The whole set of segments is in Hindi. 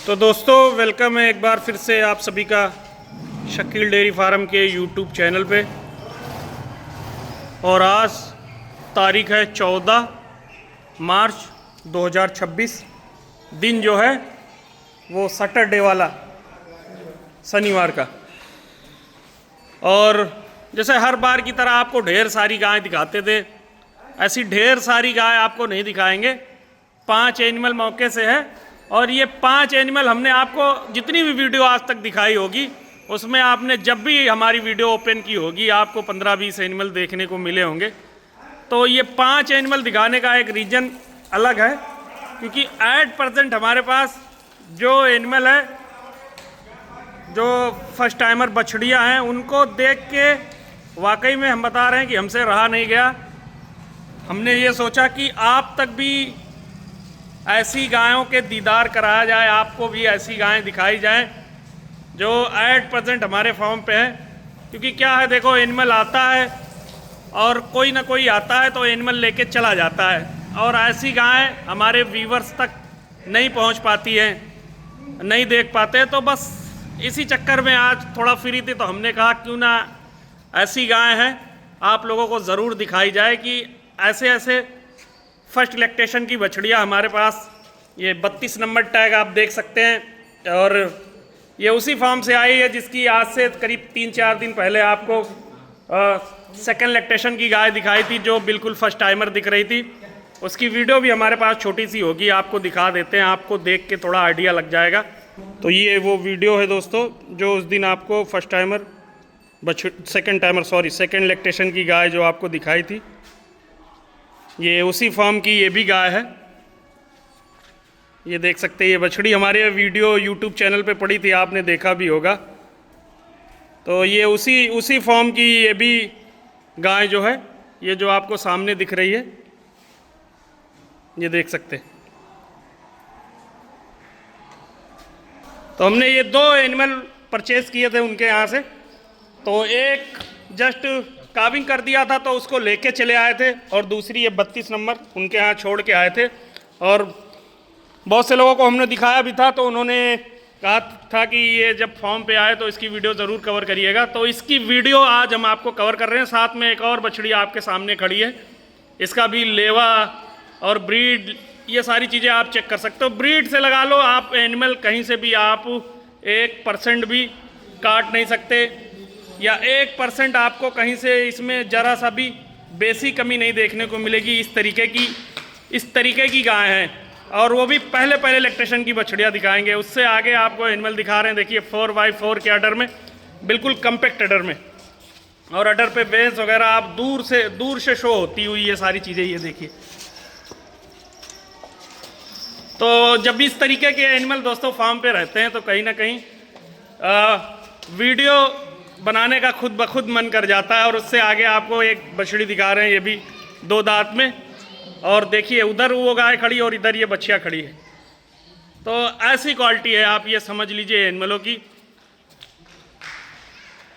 तो दोस्तों वेलकम है एक बार फिर से आप सभी का शकील डेयरी फार्म के यूट्यूब चैनल पे। और आज तारीख है 14 मार्च 2026। दिन जो है वो सैटरडे वाला शनिवार का। और जैसे हर बार की तरह आपको ढेर सारी गायें दिखाते थे, ऐसी ढेर सारी गाय आपको नहीं दिखाएंगे। 5 एनिमल मौके से है और ये 5 एनिमल हमने आपको जितनी भी वीडियो आज तक दिखाई होगी उसमें आपने जब भी हमारी वीडियो ओपन की होगी आपको 15-20 एनिमल देखने को मिले होंगे। तो ये 5 एनिमल दिखाने का एक रीज़न अलग है, क्योंकि एट प्रेजेंट हमारे पास जो एनिमल है, जो फर्स्ट टाइमर बछड़ियाँ हैं, उनको देख के वाकई में हम बता रहे हैं कि हमसे रहा नहीं गया। हमने ये सोचा कि आप तक भी ऐसी गायों के दीदार कराया जाए, आपको भी ऐसी गायें दिखाई जाएं जो एट प्रेजेंट हमारे फार्म पे है। क्योंकि क्या है, देखो एनिमल आता है और कोई ना कोई आता है तो एनिमल लेके चला जाता है, और ऐसी गायें हमारे व्यूवर्स तक नहीं पहुंच पाती हैं, नहीं देख पाते। तो बस इसी चक्कर में आज थोड़ा फ्री थे तो हमने कहा क्यों ना ऐसी गायें हैं आप लोगों को ज़रूर दिखाई जाए कि ऐसे ऐसे फर्स्ट लैक्टेशन की बछड़ियाँ हमारे पास। ये 32 नंबर टैग आप देख सकते हैं, और ये उसी फार्म से आई है जिसकी आज से करीब 3-4 दिन पहले आपको सेकंड लैक्टेशन की गाय दिखाई थी, जो बिल्कुल फर्स्ट टाइमर दिख रही थी। उसकी वीडियो भी हमारे पास छोटी सी होगी, आपको दिखा देते हैं, आपको देख के थोड़ा आइडिया लग जाएगा। तो ये वो वीडियो है दोस्तों जो उस दिन आपको फर्स्ट टाइमर सेकंड लैक्टेशन की गाय जो आपको दिखाई थी। ये उसी फार्म की ये भी गाय है, ये देख सकते हैं। ये बछड़ी हमारे वीडियो यूट्यूब चैनल पे पड़ी थी, आपने देखा भी होगा। तो ये उसी फार्म की ये भी गाय जो है, ये जो आपको सामने दिख रही है, ये देख सकते हैं। तो हमने ये 2 एनिमल परचेज़ किए थे उनके यहाँ से। तो एक जस्ट काविंग कर दिया था तो उसको लेके चले आए थे, और दूसरी ये 32 नंबर उनके यहाँ छोड़ के आए थे। और बहुत से लोगों को हमने दिखाया भी था, तो उन्होंने कहा था कि ये जब फॉर्म पे आए तो इसकी वीडियो ज़रूर कवर करिएगा। तो इसकी वीडियो आज हम आपको कवर कर रहे हैं। साथ में एक और बछड़ी आपके सामने खड़ी है, इसका भी लेवा और ब्रीड, ये सारी चीज़ें आप चेक कर सकते हो। ब्रीड से लगा लो आप एनिमल, कहीं से भी आप 1% भी काट नहीं सकते, या 1% आपको कहीं से इसमें ज़रा सा भी बेसिक कमी नहीं देखने को मिलेगी। इस तरीके की गाय हैं, और वो भी पहले लैक्टेशन की बछड़ियाँ दिखाएंगे। उससे आगे आपको एनिमल दिखा रहे हैं, देखिए 4x4 के अडर में, बिल्कुल कम्पैक्ट अडर में, और अडर पे बेस वगैरह आप दूर से शो होती हुई ये सारी चीज़ें, ये देखिए। तो जब इस तरीके के एनिमल दोस्तों फार्म पे रहते हैं तो कहीं ना कहीं वीडियो बनाने का खुद ब खुद मन कर जाता है। और उससे आगे आपको एक बछड़ी दिखा रहे हैं, ये भी 2 दांत में, और देखिए उधर वो गाय खड़ी और इधर ये बछिया खड़ी है। तो ऐसी क्वालिटी है, आप ये समझ लीजिए एनिमलों की।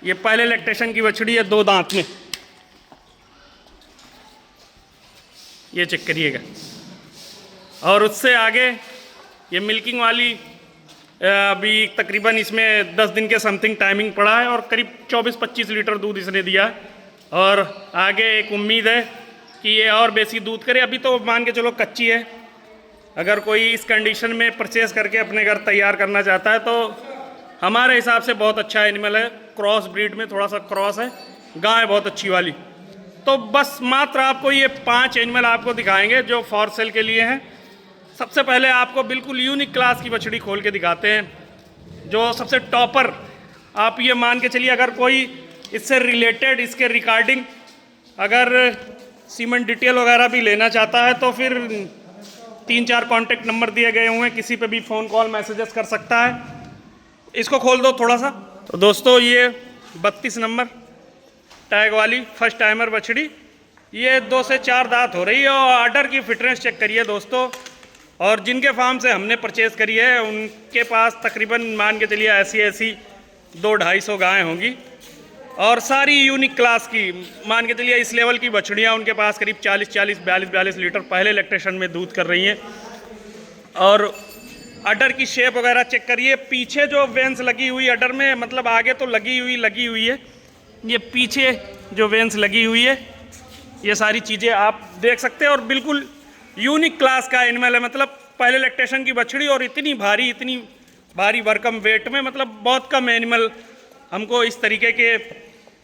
ये पहले लैक्टेशन की बछड़ी है, 2 दांत में, ये चेक करिएगा। और उससे आगे ये मिल्किंग वाली, अभी तकरीबन इसमें 10 दिन के समथिंग टाइमिंग पड़ा है, और करीब 24-25 लीटर दूध इसने दिया है। और आगे एक उम्मीद है कि ये और बेसी दूध करे। अभी तो मान के चलो कच्ची है, अगर कोई इस कंडीशन में परचेज़ करके अपने घर तैयार करना चाहता है तो हमारे हिसाब से बहुत अच्छा एनिमल है। क्रॉस ब्रीड में थोड़ा सा क्रॉस है, गाय बहुत अच्छी वाली। तो बस मात्र आपको ये 5 एनिमल आपको दिखाएंगे जो फॉर सेल के लिए हैं। सबसे पहले आपको बिल्कुल यूनिक क्लास की बछड़ी खोल के दिखाते हैं, जो सबसे टॉपर। आप ये मान के चलिए, अगर कोई इससे रिलेटेड, इसके रिकॉर्डिंग, अगर सीमेंट डिटेल वगैरह भी लेना चाहता है तो फिर 3-4 कॉन्टेक्ट नंबर दिए गए हुए हैं, किसी पे भी फ़ोन कॉल मैसेजेस कर सकता है। इसको खोल दो थोड़ा सा। तो दोस्तों ये 32 नंबर टैग वाली फर्स्ट टाइमर बछड़ी, ये 2 से 4 दांत हो रही है, और आर्डर की फिटनेस चेक करिए दोस्तों। और जिनके फार्म से हमने परचेज़ करी है उनके पास तकरीबन मान के चलिए ऐसी 200-250 गायें होंगी, और सारी यूनिक क्लास की। मान के चलिए इस लेवल की बछड़ियाँ उनके पास करीब 40-42 लीटर पहले लैक्टेशन में दूध कर रही हैं। और अडर की शेप वगैरह चेक करिए। पीछे जो वेंस लगी हुई अडर में, मतलब आगे तो लगी हुई है, ये पीछे जो वेंस लगी हुई है, ये सारी चीज़ें आप देख सकते हैं। और बिल्कुल यूनिक क्लास का एनिमल है, मतलब पहले लैक्टेशन की बछड़ी और इतनी भारी भरकम वेट में, मतलब बहुत कम एनिमल हमको इस तरीके के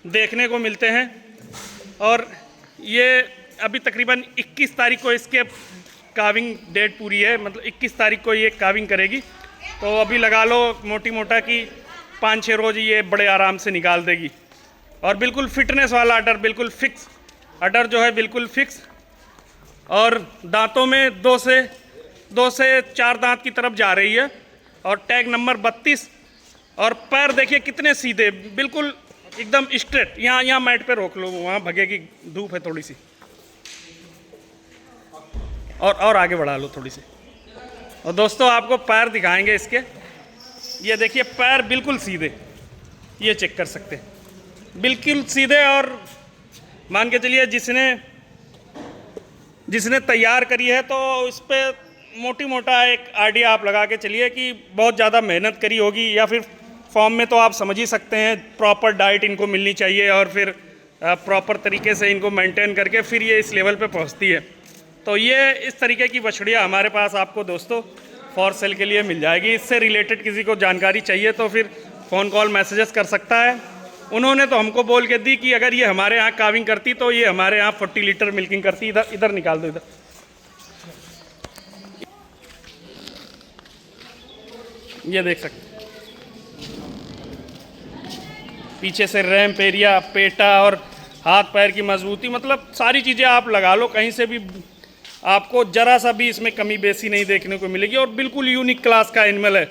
देखने को मिलते हैं। और ये अभी तकरीबन 21 तारीख को इसके काविंग डेट पूरी है, मतलब 21 तारीख को ये काविंग करेगी। तो अभी लगा लो मोटी मोटा कि 5-6 रोज़ ये बड़े आराम से निकाल देगी। और बिल्कुल फिटनेस वाला अडर, बिल्कुल फिक्स अडर जो है, बिल्कुल फिक्स। और दांतों में 2 से 4 दांत की तरफ जा रही है। और टैग नंबर 32। और पैर देखिए कितने सीधे, बिल्कुल एकदम स्ट्रेट। यहाँ मैट पे रोक लो, वहाँ भगेगी, धूप है थोड़ी सी, और आगे बढ़ा लो थोड़ी सी। और दोस्तों आपको पैर दिखाएंगे इसके, ये देखिए पैर बिल्कुल सीधे, ये चेक कर सकते हैं, बिल्कुल सीधे। और मान के चलिए जिसने तैयार करी है तो इस पर मोटी मोटा एक आइडिया आप लगा के चलिए कि बहुत ज़्यादा मेहनत करी होगी, या फिर फॉर्म में तो आप समझ ही सकते हैं, प्रॉपर डाइट इनको मिलनी चाहिए और फिर प्रॉपर तरीके से इनको मेंटेन करके फिर ये इस लेवल पे पहुंचती है। तो ये इस तरीके की बछड़ियाँ हमारे पास आपको दोस्तों फॉर सेल के लिए मिल जाएगी। इससे रिलेटेड किसी को जानकारी चाहिए तो फिर फ़ोन कॉल मैसेजेस कर सकता है। उन्होंने तो हमको बोल के दी कि अगर ये हमारे यहाँ काविंग करती तो ये हमारे यहाँ 40 लीटर मिल्किंग करती। इधर निकाल दो, इधर ये देख सकते, पीछे से रैम्प एरिया, पेटा और हाथ पैर की मजबूती, मतलब सारी चीज़ें आप लगा लो, कहीं से भी आपको जरा सा भी इसमें कमी बेसी नहीं देखने को मिलेगी। और बिल्कुल यूनिक क्लास का एनिमल है।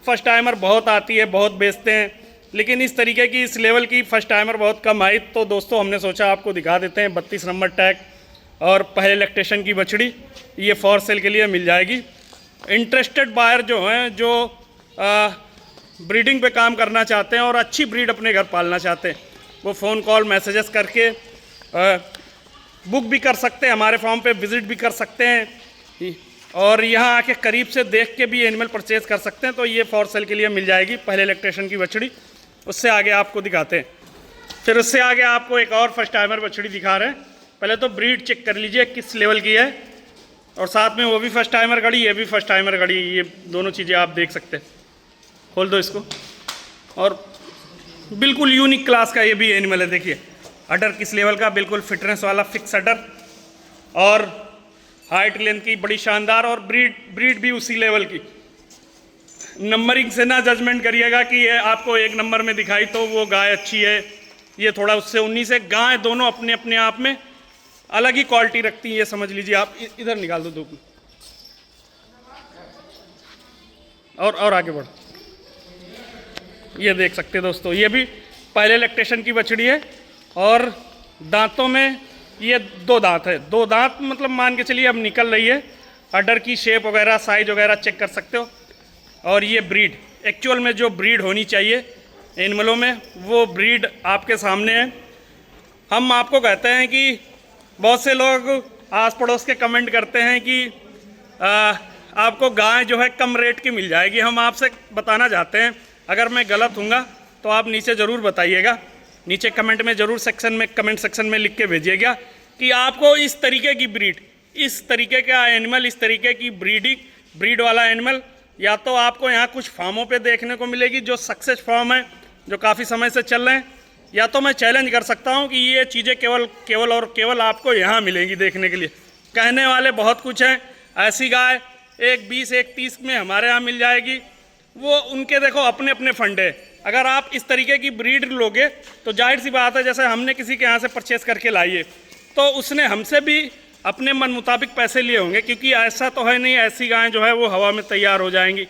फर्स्ट टाइमर बहुत आती है, बहुत बेचते हैं, लेकिन इस तरीके की इस लेवल की फर्स्ट टाइमर बहुत कम आई। तो दोस्तों हमने सोचा आपको दिखा देते हैं। 32 नंबर टैग और पहले लैक्टेशन की बछड़ी, ये फॉर सेल के लिए मिल जाएगी। इंटरेस्टेड बायर जो हैं, जो ब्रीडिंग पे काम करना चाहते हैं और अच्छी ब्रीड अपने घर पालना चाहते हैं, वो फ़ोन कॉल मैसेजेस करके बुक भी कर सकते हैं, हमारे फॉर्म पे विज़िट भी कर सकते हैं, और यहाँ आके करीब से देख के भी एनिमल परचेज कर सकते हैं। तो ये फॉर सेल के लिए मिल जाएगी पहले लैक्टेशन की बछड़ी। उससे आगे आपको दिखाते हैं, फिर उससे आगे आपको एक और फर्स्ट टाइमर बछड़ी दिखा रहे हैं। पहले तो ब्रीड चेक कर लीजिए किस लेवल की है, और साथ में वो भी फर्स्ट टाइमर गड़ी, ये भी फर्स्ट टाइमर गड़ी, ये दोनों चीज़ें आप देख सकते हैं। खोल दो इसको। और बिल्कुल यूनिक क्लास का ये भी एनिमल है, देखिए अडर किस लेवल का, बिल्कुल फिटनेस वाला फिक्स अडर, और हाइट लेंथ की बड़ी शानदार, और ब्रीड भी उसी लेवल की। नंबरिंग से ना जजमेंट करिएगा कि ये आपको 1 नंबर में दिखाई तो वो गाय अच्छी है, ये थोड़ा उससे 19 है। गाय दोनों अपने अपने आप में अलग ही क्वालिटी रखती है, ये समझ लीजिए आप। इधर निकाल दो धूप में, और आगे बढ़ो। ये देख सकते हैं दोस्तों, ये भी पहले लैक्टेशन की बछड़ी है, और दांतों में ये 2 दांत है। 2 दांत मतलब मान के चलिए अब निकल रही है। अडर की शेप वगैरह, साइज वगैरह चेक कर सकते हो। और ये ब्रीड, एक्चुअल में जो ब्रीड होनी चाहिए एनिमलों में, वो ब्रीड आपके सामने है। हम आपको कहते हैं कि बहुत से लोग आस पड़ोस के कमेंट करते हैं कि आपको गाय जो है कम रेट की मिल जाएगी। हम आपसे बताना चाहते हैं, अगर मैं गलत हूँगा तो आप नीचे ज़रूर बताइएगा, नीचे कमेंट में ज़रूर कमेंट सेक्शन में लिख के भेजिएगा कि आपको इस तरीके की ब्रीड, इस तरीके का एनिमल, इस तरीके की ब्रीड वाला एनिमल या तो आपको यहाँ कुछ फार्मों पे देखने को मिलेगी जो सक्सेस फार्म है, जो काफ़ी समय से चल रहे हैं, या तो मैं चैलेंज कर सकता हूँ कि ये चीज़ें केवल आपको यहाँ मिलेंगी देखने के लिए। कहने वाले बहुत कुछ हैं, ऐसी गाय 1-20 1-30 में हमारे यहाँ मिल जाएगी, वो उनके देखो अपने अपने फंड है। अगर आप इस तरीके की ब्रीड लोगे तो जाहिर सी बात है, जैसे हमने किसी के यहाँ से परचेस करके लाई है तो उसने हमसे भी अपने मन मुताबिक पैसे लिए होंगे, क्योंकि ऐसा तो है नहीं ऐसी गायें जो है वो हवा में तैयार हो जाएंगी।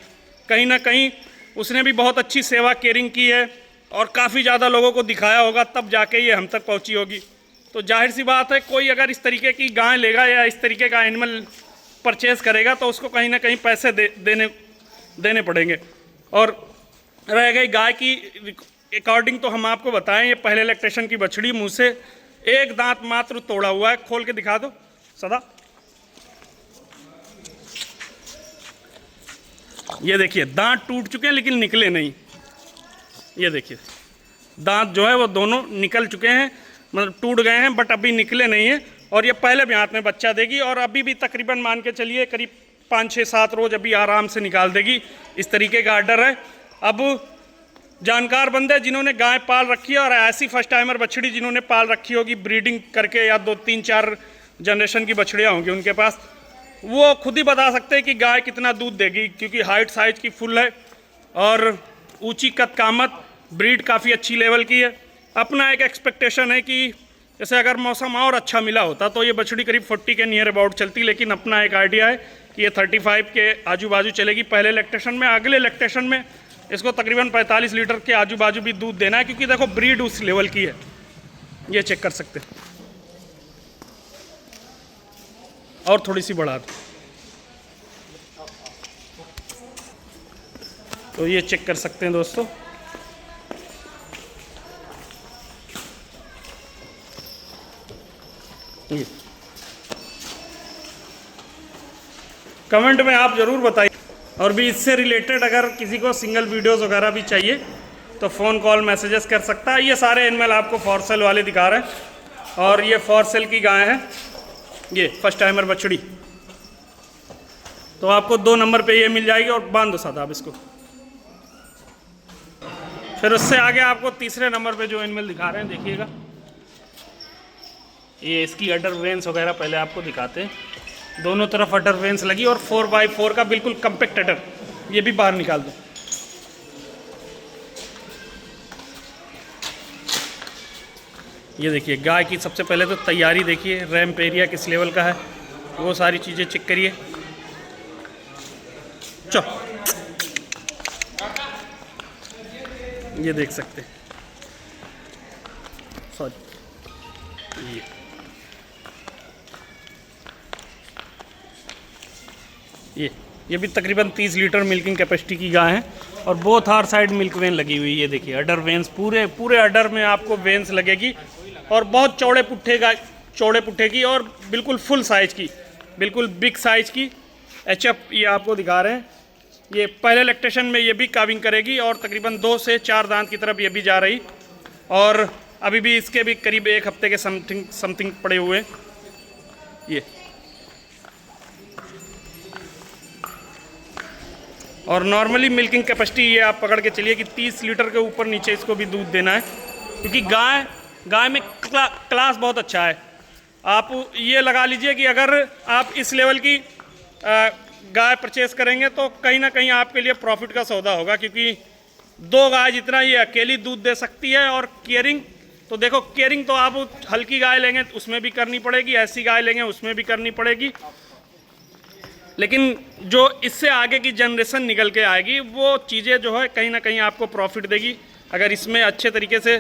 कहीं ना कहीं उसने भी बहुत अच्छी सेवा केयरिंग की है और काफ़ी ज़्यादा लोगों को दिखाया होगा, तब जाके ये हम तक पहुँची होगी। तो जाहिर सी बात है, कोई अगर इस तरीके की गाय लेगा या इस तरीके का एनिमल परचेज़ करेगा तो उसको कहीं ना कहीं पैसे देने पड़ेंगे। और रह गई गाय की अकॉर्डिंग, तो हम आपको बताएं, ये पहले लैक्टेशन की बछड़ी, मुँह से 1 दांत मात्र तोड़ा हुआ है। खोल के दिखा दो सदा। ये देखिए दांत टूट चुके हैं लेकिन निकले नहीं। ये देखिए दांत जो है वो दोनों निकल चुके हैं, मतलब टूट गए हैं बट अभी निकले नहीं हैं। और ये पहले भी हाथ में बच्चा देगी और अभी भी तकरीबन मान के चलिए करीब 5-6-7 रोज अभी आराम से निकाल देगी। इस तरीके का आर्डर है। अब जानकार बंदे जिन्होंने गाय पाल रखी है और ऐसी फर्स्ट टाइमर बछड़ी जिन्होंने पाल रखी होगी ब्रीडिंग करके, या 2-3-4 जनरेशन की बछड़ियाँ होंगी उनके पास, वो खुद ही बता सकते हैं कि गाय कितना दूध देगी, क्योंकि हाइट साइज की फुल है और ऊंची कद कामत, ब्रीड काफ़ी अच्छी लेवल की है। अपना एक एक्सपेक्टेशन है कि जैसे अगर मौसम और अच्छा मिला होता तो ये बछड़ी करीब 40 के नियर अबाउट चलती, लेकिन अपना एक आइडिया है कि ये 35 के आजू बाजू चलेगी पहले लैक्टेशन में। अगले लैक्टेशन में इसको तकरीबन 45 लीटर के आजू बाजू भी दूध देना है, क्योंकि देखो ब्रीड उस लेवल की है। ये चेक कर सकते हैं और थोड़ी सी बढ़ा दो तो ये चेक कर सकते हैं दोस्तों। कमेंट में आप ज़रूर बताइए। और भी इससे रिलेटेड अगर किसी को सिंगल वीडियोस वगैरह भी चाहिए तो फ़ोन कॉल मैसेजेस कर सकता है। ये सारे एनिमल आपको फॉर सेल वाले दिखा रहे हैं और ये फॉर सेल की गाय है, ये फर्स्ट टाइमर बछड़ी। तो आपको 2 नंबर पे ये मिल जाएगी और बांध दो साथ आप इसको। फिर उससे आगे आपको तीसरे नंबर पे जो एनिमल दिखा रहे हैं देखिएगा, ये इसकी अडर वेंस वगैरह पहले आपको दिखाते हैं। दोनों तरफ अडर वेंस लगी और 4x4 का बिल्कुल कम्पैक्ट अडर। ये भी बाहर निकाल दो। ये देखिए गाय की सबसे पहले तो तैयारी देखिए, रैम्प एरिया किस लेवल का है, वो सारी चीज़ें चेक करिए। चलो ये देख सकते हैं, सॉरी ये भी तकरीबन 30 लीटर मिल्किंग कैपेसिटी की गाय है और both are side milk vein लगी हुई है। ये देखिए अडर वेन्स, पूरे अडर में आपको वेन्स लगेगी और बहुत चौड़े पुट्ठे की और बिल्कुल फुल साइज की, बिल्कुल बिग साइज की एचएफ ये आपको दिखा रहे हैं। ये पहले लैक्टेशन में ये भी काविंग करेगी और तकरीबन 2 से 4 दांत की तरफ ये भी जा रही और अभी भी इसके भी करीब 1 हफ्ते के समथिंग पड़े हुए ये। और नॉर्मली मिल्किंग कैपेसिटी ये आप पकड़ के चलिए कि 30 लीटर के ऊपर नीचे इसको भी दूध देना है, क्योंकि गाय में क्लास बहुत अच्छा है। आप ये लगा लीजिए कि अगर आप इस लेवल की गाय परचेस करेंगे तो कहीं ना कहीं आपके लिए प्रॉफिट का सौदा होगा, क्योंकि 2 गाय जितना ये अकेली दूध दे सकती है। और केयरिंग तो देखो, केयरिंग तो आप हल्की गाय लेंगे उसमें भी करनी पड़ेगी, ऐसी गाय लेंगे उसमें भी करनी पड़ेगी, लेकिन जो इससे आगे की जनरेशन निकल के आएगी वो चीज़ें जो है कहीं ना कहीं आपको प्रॉफिट देगी। अगर इसमें अच्छे तरीके से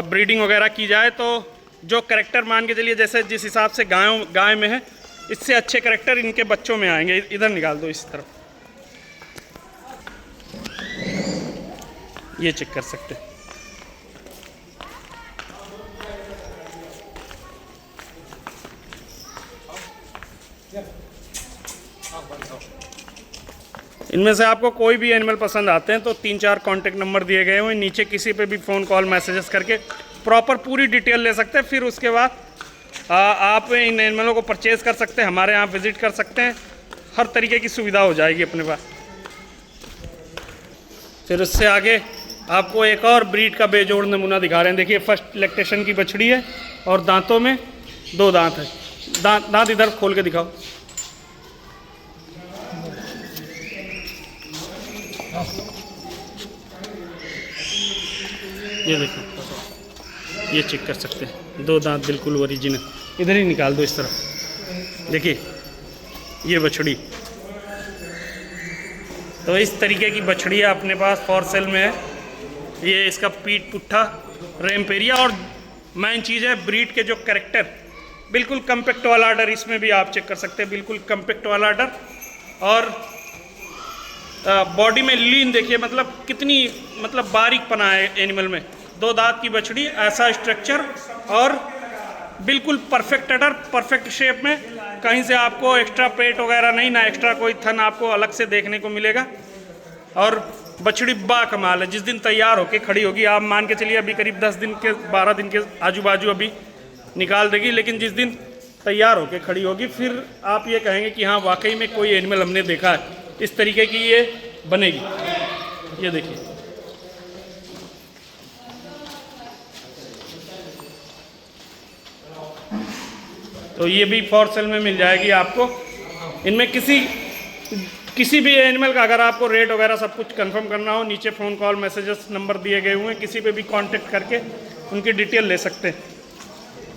ब्रीडिंग वगैरह की जाए तो जो करेक्टर मान के चलिए जैसे जिस हिसाब से गाय में है, इससे अच्छे करेक्टर इनके बच्चों में आएंगे। इधर निकाल दो इस तरफ, ये चेक कर सकते हैं। इनमें से आपको कोई भी एनिमल पसंद आते हैं तो 3-4 कॉन्टैक्ट नंबर दिए गए हुए नीचे, किसी पे भी फ़ोन कॉल मैसेजेस करके प्रॉपर पूरी डिटेल ले सकते हैं। फिर उसके बाद आप इन एनिमलों को परचेज़ कर सकते हैं, हमारे यहाँ विज़िट कर सकते हैं, हर तरीके की सुविधा हो जाएगी अपने पास। फिर उससे आगे आपको एक और ब्रीड का बेजोड़ नमूना दिखा रहे हैं। देखिए फर्स्ट लैक्टेशन की बछड़ी है और दांतों में 2 दांत है। दांत इधर खोल के दिखाओ। ये देखो, ये चेक कर सकते हैं, 2 दांत बिल्कुल ओरिजिनल। इधर ही निकाल दो इस तरफ। देखिए ये बछड़ी, तो इस तरीके की बछड़ियाँ अपने पास फॉर सेल में है। ये इसका पीठ पुट्ठा, रैम्प एरिया और मेन चीज़ है ब्रीड के जो कैरेक्टर, बिल्कुल कम्पैक्ट वाला आर्डर इसमें भी आप चेक कर सकते हैं, बिल्कुल कम्पैक्ट वाला आर्डर। और बॉडी में लीन देखिए, मतलब कितनी बारीक पना है एनिमल में। 2 दांत की बछड़ी, ऐसा स्ट्रक्चर और बिल्कुल परफेक्ट अडर, परफेक्ट शेप में। कहीं से आपको एक्स्ट्रा पेट वगैरह नहीं, ना एक्स्ट्रा कोई थन आपको अलग से देखने को मिलेगा। और बछड़ी बा कमाल है, जिस दिन तैयार होके खड़ी होगी, आप मान के चलिए अभी करीब 10 दिन के 12 दिन के आजू बाजू अभी निकाल देगी, लेकिन जिस दिन तैयार होके खड़ी होगी फिर आप ये कहेंगे कि हाँ वाकई में कोई एनिमल हमने देखा है। इस तरीके की ये बनेगी। ये देखिए, तो ये भी फॉर सेल में मिल जाएगी आपको। इनमें किसी भी एनिमल का अगर आपको रेट वगैरह सब कुछ कंफर्म करना हो, नीचे फ़ोन कॉल मैसेजेस नंबर दिए गए हुए हैं, किसी पे भी कांटेक्ट करके उनकी डिटेल ले सकते हैं।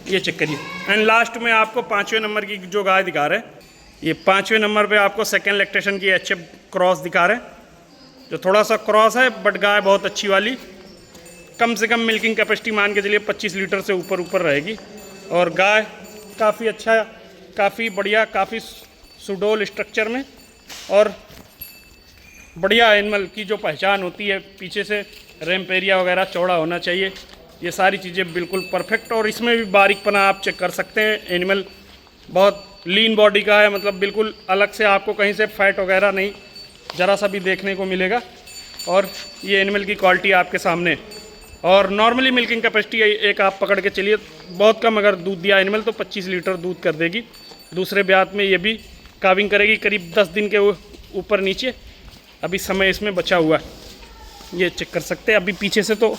ये चेक करिए। एंड लास्ट में आपको 5वें नंबर की जो गाय दिखा रहे हैं, ये 5वें नंबर पे आपको सेकेंड लैक्टेशन की HF क्रॉस दिखा रहे हैं, जो थोड़ा सा क्रॉस है बट गाय बहुत अच्छी वाली। कम से कम मिल्किंग कैपेसिटी मान के चलिए 25 लीटर से ऊपर रहेगी। और गाय काफ़ी अच्छा, काफ़ी बढ़िया, काफ़ी सुडोल स्ट्रक्चर में, और बढ़िया एनिमल की जो पहचान होती है, पीछे से रैम्प एरिया वगैरह चौड़ा होना चाहिए, ये सारी चीज़ें बिल्कुल परफेक्ट। और इसमें भी बारीकपना आप चेक कर सकते हैं। एनिमल बहुत लीन बॉडी का है, मतलब बिल्कुल अलग से आपको कहीं से फैट वगैरह नहीं ज़रा सा भी देखने को मिलेगा। और ये एनिमल की क्वालिटी आपके सामने। और नॉर्मली मिल्किंग कैपेसिटी एक आप पकड़ के चलिए, बहुत कम अगर दूध दिया एनिमल तो 25 लीटर दूध कर देगी। दूसरे ब्यात में ये भी काविंग करेगी करीब 10 दिन के ऊपर नीचे। अभी समय इसमें बचा हुआ है, ये चेक कर सकते हैं। अभी पीछे से तो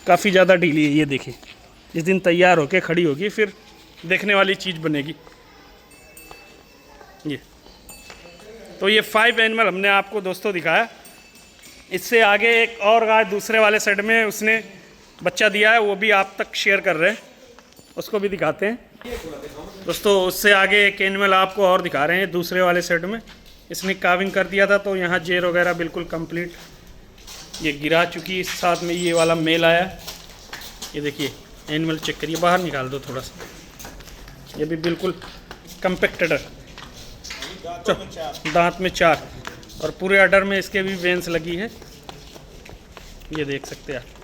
काफ़ी ज़्यादा ढीली है, ये देखिए। जिस दिन तैयार होके खड़ी होगी फिर देखने वाली चीज़ बनेगी ये। तो ये 5 एनिमल हमने आपको दोस्तों दिखाया। इससे आगे एक और गाय दूसरे वाले सेट में उसने बच्चा दिया है, वो भी आप तक शेयर कर रहे हैं, उसको भी दिखाते हैं दोस्तों। उससे आगे एक एनिमल आपको और दिखा रहे हैं दूसरे वाले सेट में। इसने काविंग कर दिया था तो यहाँ जेर वगैरह बिल्कुल कंप्लीट ये गिरा चुकी। इस साथ में ये वाला मेल आया, ये देखिए एनिमल चेक करिए, बाहर निकाल दो थोड़ा सा। ये भी बिल्कुल कंपेक्टेड है, दांत में 4, और पूरे अडर में इसके भी वेंस लगी है, ये देख सकते हैं आप।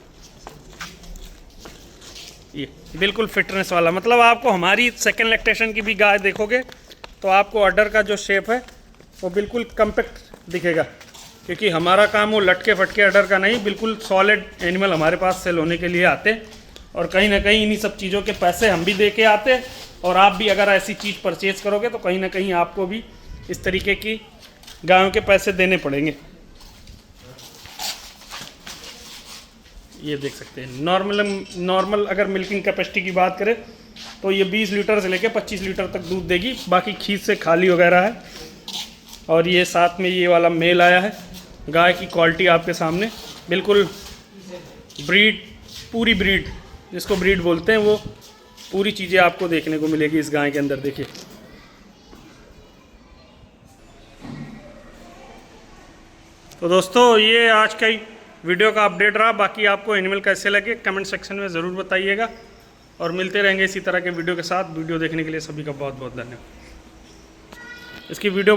ये बिल्कुल फिटनेस वाला, मतलब आपको हमारी सेकेंड लैक्टेशन की भी गाय देखोगे तो आपको अडर का जो शेप है वो बिल्कुल कम्पैक्ट दिखेगा, क्योंकि हमारा काम वो लटके फटके अडर का नहीं, बिल्कुल सॉलिड एनिमल हमारे पास सेल होने के लिए आते हैं। और कहीं ना कहीं इन्हीं सब चीज़ों के पैसे हम भी दे के आते हैं, और आप भी अगर ऐसी चीज़ परचेज़ करोगे तो कहीं ना कहीं आपको भी इस तरीके की गायों के पैसे देने पड़ेंगे। ये देख सकते हैं। नॉर्मल अगर मिल्किंग कैपेसिटी की बात करें तो ये 20 लीटर से लेकर 25 लीटर तक दूध देगी, बाकी खींच से खाली वगैरह है। और ये साथ में ये वाला मेल आया है। गाय की क्वालिटी आपके सामने, बिल्कुल ब्रीड, पूरी ब्रीड जिसको ब्रीड बोलते हैं, वो पूरी चीज़ें आपको देखने को मिलेगी इस गाय के अंदर। देखिए तो दोस्तों ये आज का ही वीडियो का अपडेट रहा। बाकी आपको एनिमल कैसे लगे कमेंट सेक्शन में ज़रूर बताइएगा, और मिलते रहेंगे इसी तरह के वीडियो के साथ। वीडियो देखने के लिए सभी का बहुत बहुत धन्यवाद। इसकी वीडियो